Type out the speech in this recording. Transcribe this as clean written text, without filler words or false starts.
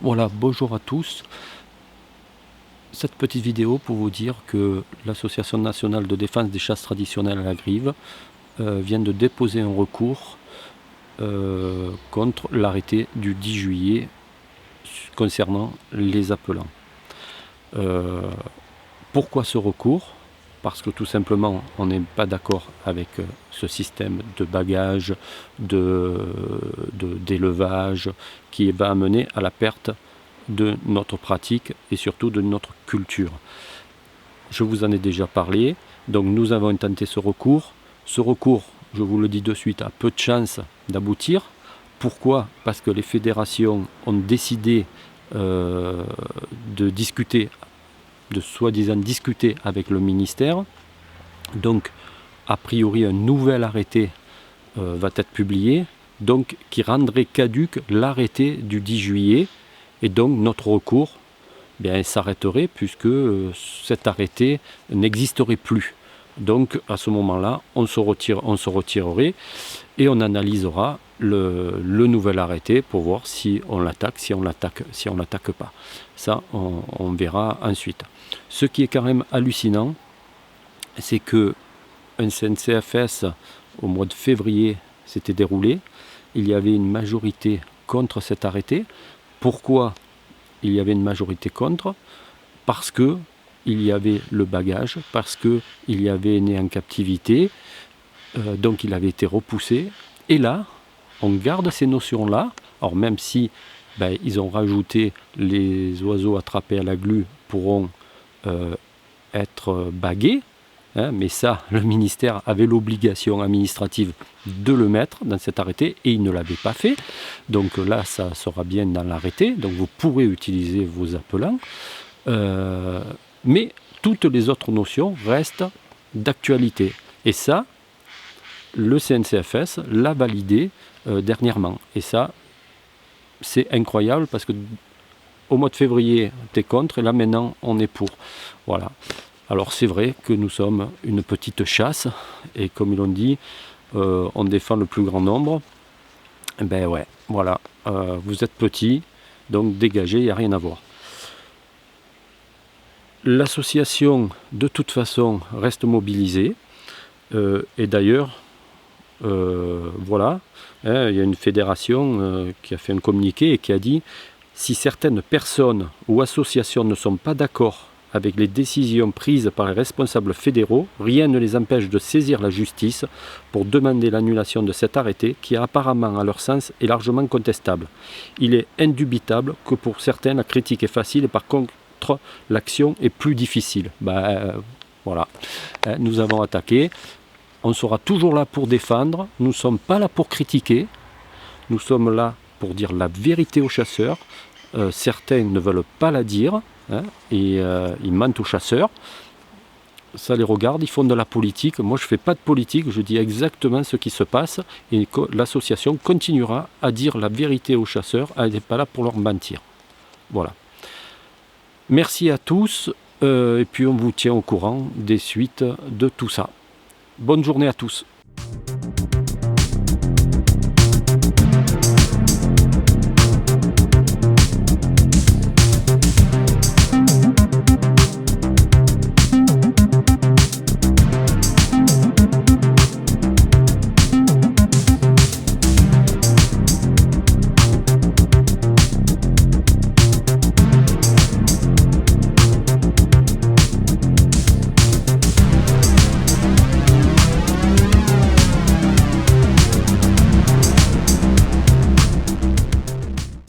Voilà, bonjour à tous. Cette petite vidéo pour vous dire que l'Association nationale de défense des chasses traditionnelles à la Grive vient de déposer un recours contre l'arrêté du 10 juillet concernant les appelants. Pourquoi ce recours ? Parce que tout simplement on n'est pas d'accord avec ce système de bagage, d'élevage qui va amener à la perte de notre pratique et surtout de notre culture. Je vous en ai déjà parlé, donc nous avons intenté ce recours. Ce recours, je vous le dis de suite, a peu de chances d'aboutir. Pourquoi ? Parce que les fédérations ont décidé de discuter, de soi-disant discuter avec le ministère. Donc, a priori, un nouvel arrêté va être publié, donc qui rendrait caduque l'arrêté du 10 juillet. Et donc, notre recours s'arrêterait puisque cet arrêté n'existerait plus. Donc, à ce moment-là, on se retirerait et on analysera le nouvel arrêté pour voir si on l'attaque, si on l'attaque pas. Ça, on verra ensuite. Ce qui est quand même hallucinant, c'est que un CNCFS au mois de février s'était déroulé. Il y avait une majorité contre cet arrêté. Pourquoi il y avait une majorité contre ? Parce que il y avait le bagage, parce qu'il y avait né en captivité, donc il avait été repoussé. Et là, on garde ces notions-là. Alors même si ils ont rajouté les oiseaux attrapés à la glu pourront être bagués, mais ça, le ministère avait l'obligation administrative de le mettre dans cet arrêté et il ne l'avait pas fait. Donc là, ça sera bien dans l'arrêté. Donc vous pourrez utiliser vos appelants. Mais toutes les autres notions restent d'actualité. Et ça, le CNCFS l'a validé dernièrement. Et ça, c'est incroyable parce que au mois de février, tu es contre et là maintenant, on est pour. Voilà. Alors c'est vrai que nous sommes une petite chasse et comme ils l'ont dit, on défend le plus grand nombre. Voilà, vous êtes petits, donc dégagez, il n'y a rien à voir. L'association, de toute façon, reste mobilisée. Et d'ailleurs, il y a une fédération qui a fait un communiqué et qui a dit « Si certaines personnes ou associations ne sont pas d'accord avec les décisions prises par les responsables fédéraux, rien ne les empêche de saisir la justice pour demander l'annulation de cet arrêté qui apparemment, à leur sens, est largement contestable. Il est indubitable que pour certains, la critique est facile et par contre, l'action est plus difficile. » Voilà, nous avons attaqué. On sera toujours là pour défendre. Nous ne sommes pas là pour critiquer. Nous sommes là pour dire la vérité aux chasseurs. Certains ne veulent pas la dire et ils mentent aux chasseurs. Ça les regarde, ils font de la politique. Moi, je ne fais pas de politique, je dis exactement ce qui se passe et l'association continuera à dire la vérité aux chasseurs. Elle n'est pas là pour leur mentir. Voilà. Merci à tous et puis on vous tient au courant des suites de tout ça. Bonne journée à tous.